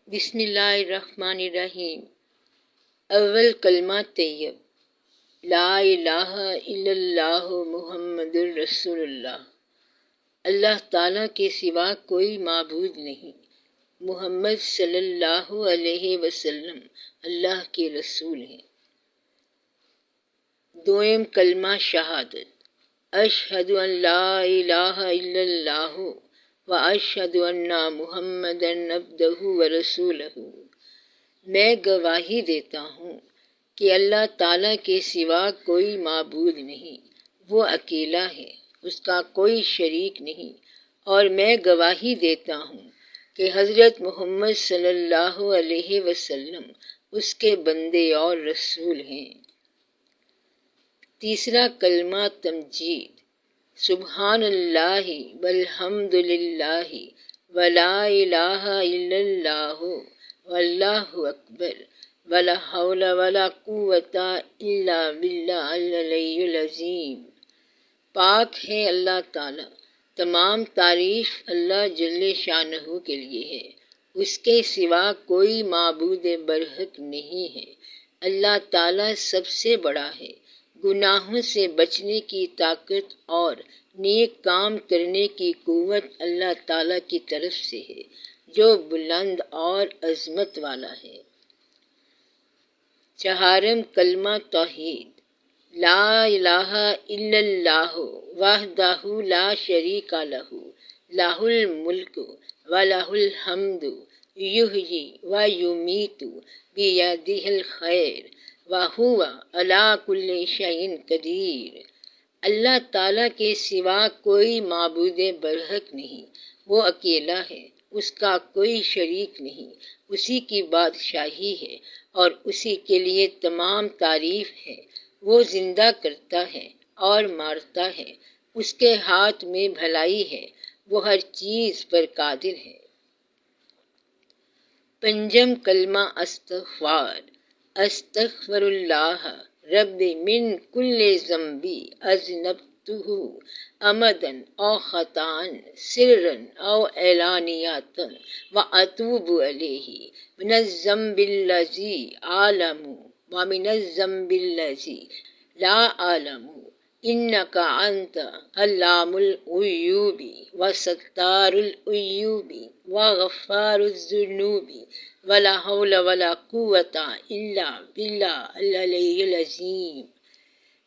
بسم اللہ الرحمن الرحیم۔ اول کلمہ طیب، لا الہ الا اللہ محمد الرسول اللہ۔ اللہ تعالیٰ کے سوا کوئی معبود نہیں، محمد صلی اللہ علیہ وسلم اللہ کے رسول ہیں۔ دوئم کلمہ شہادت، اشہد ان لا الہ الا اللہ واشہد ان محمدًا عبدہ ورسولہ۔ میں گواہی دیتا ہوں کہ اللہ تعالیٰ کے سوا کوئی معبود نہیں، وہ اکیلا ہے، اس کا کوئی شریک نہیں، اور میں گواہی دیتا ہوں کہ حضرت محمد صلی اللہ علیہ وسلم اس کے بندے اور رسول ہیں۔ تیسرا کلمہ تمجید، سبحان اللہ والحمد للہ ولا الہ الا اللہ واللہ اکبر ولا حول ولا قوت الا باللہ العلی العظیم۔ پاک ہے اللہ تعالیٰ، تمام تعریف اللہ جل شانہ کے لیے ہے، اس کے سوا کوئی معبود برحق نہیں ہے۔ اللہ تعالیٰ سب سے بڑا ہے، گناہوں سے بچنے کی طاقت اور نیک کام کرنے کی قوت اللہ تعالیٰ کی طرف سے ہے، جو بلند اور عظمت والا ہے۔ چہارم کلمہ توحید، لا الہ الا اللہ وحدہ لا شریک لہ، لہ الملک ولہ الحمد یحیی ویمیت بیدہ الخیر وہو علی کل شیء قدیر۔ اللہ تعالیٰ کے سوا کوئی معبود برحق نہیں، وہ اکیلا ہے، اس کا کوئی شریک نہیں، اسی کی بادشاہی ہے اور اسی کے لیے تمام تعریف ہے۔ وہ زندہ کرتا ہے اور مارتا ہے، اس کے ہاتھ میں بھلائی ہے، وہ ہر چیز پر قادر ہے۔ پنجم کلمہ استغفار، استغفر اللہ رب من کل ذنب اذنبتہ عمدا او خطأ سرا او علانیۃ واتوب الیہ من الذنب الذی اعلم ومن الذنب الذی لا اعلم انک انت علام الغیوب وستار العیوب وغفار الذنوب ولا حول ولا قوت الا باللہ العلی العظیم۔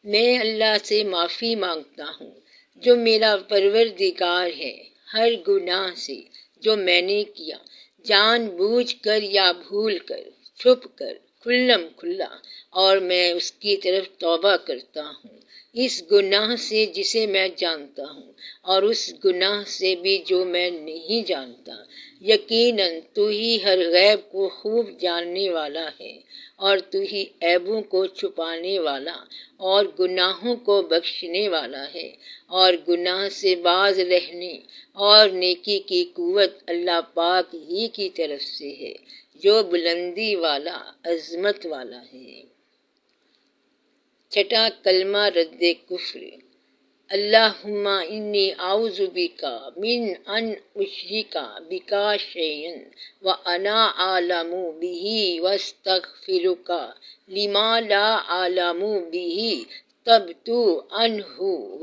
میں اللہ سے معافی مانگتا ہوں جو میرا پروردگار ہے، ہر گناہ سے جو میں نے کیا، جان بوجھ کر یا بھول کر، چھپ کر، کھلم کھلا، اور میں اس کی طرف توبہ کرتا ہوں، اس گناہ سے جسے میں جانتا ہوں اور اس گناہ سے بھی جو میں نہیں جانتا۔ یقیناً تو ہی ہر غیب کو خوب جاننے والا ہے، اور تو ہی عیبوں کو چھپانے والا اور گناہوں کو بخشنے والا ہے، اور گناہ سے باز رہنے اور نیکی کی قوت اللہ پاک ہی کی طرف سے ہے، جو بلندی والا، عظمت والا ہے۔ چھٹا کلمہ رد کفر، اللہم انی اعوذ بک من ان اشرک بک شیئا وانا اعلم بہ واستغفرک لما لا اعلم بہ تبت عنہ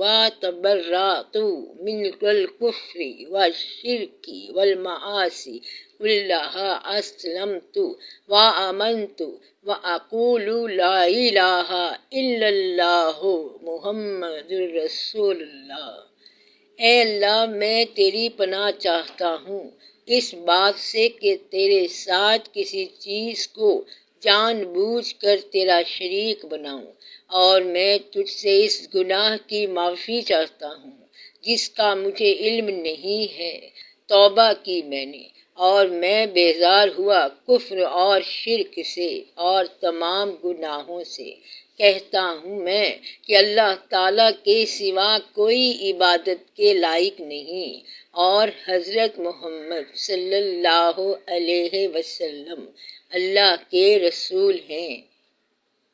وتبرأت من الکفر والشرک والمعاصی کلہا اسلمت وآمنت وأقول لا الہ الا اللہ محمد رسول اللہ۔ اے اللہ، میں تیری پناہ چاہتا ہوں اس بات سے کہ تیرے ساتھ کسی چیز کو جان بوجھ کر تیرا شریک بناؤں، اور میں تجھ سے اس گناہ کی معافی چاہتا ہوں جس کا مجھے علم نہیں ہے۔ توبہ کی میں نے، اور میں بیزار ہوا کفر اور شرک سے اور تمام گناہوں سے۔ کہتا ہوں میں کہ اللہ تعالیٰ کے سوا کوئی عبادت کے لائق نہیں، اور حضرت محمد صلی اللہ علیہ وسلم اللہ کے رسول ہیں۔